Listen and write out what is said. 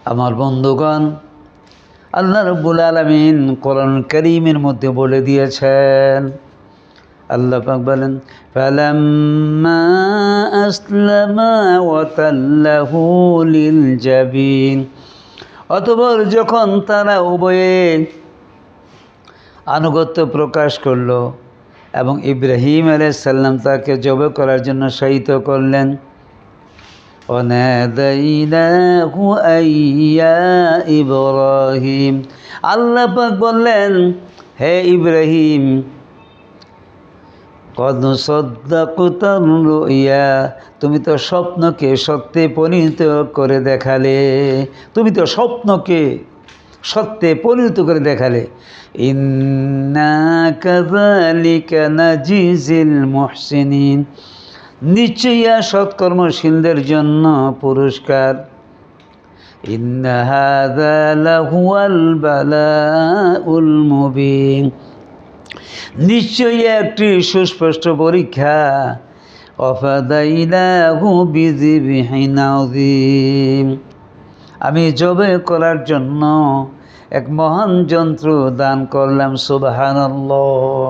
আমার বন্ধুগণ, আল্লাহ রাব্বুল আলামিন কোরআন কারীমের মধ্যে বলে দিয়েছেন, আল্লাহ পাক বলেন, ফালাম্মা আসলামা ওয়া তাল্লাহু লিল জাবিন। অতঃপর যখন তারা উভয়ে আনুগত্য প্রকাশ করল এবং ইব্রাহিম আলাইহিস সালাম তাকে জবাই করার জন্য শায়িত করলেন, ওয়ানাদাইনাহু আইয়া ইব্রাহিম। আল্লাহ পাক বললেন, হে ইব্রাহিম, কদ সাদ্দাকতার রুইয়া, তুমি তো স্বপ্নকে সত্যে পরিণত করে দেখালে, তুমি তো স্বপ্নকে সত্যে পরিণত করে দেখালে। ইন্না কাযালিকা নাজিজিল মুহসিনিন, নিশ্চয়ই সৎকর্মশীলদের জন্য পুরস্কার। ইন্না হাযা লাহুয়াল বালাউল মুবিন, নিশ্চয়ই একটি সুস্পষ্ট পরীক্ষা। ওয়াফাদাইনাহু বিযিবহিন আযীম, আমি জবাই করার জন্য এক মহান যন্ত্র দান করলাম। সুবহানাল্লাহ।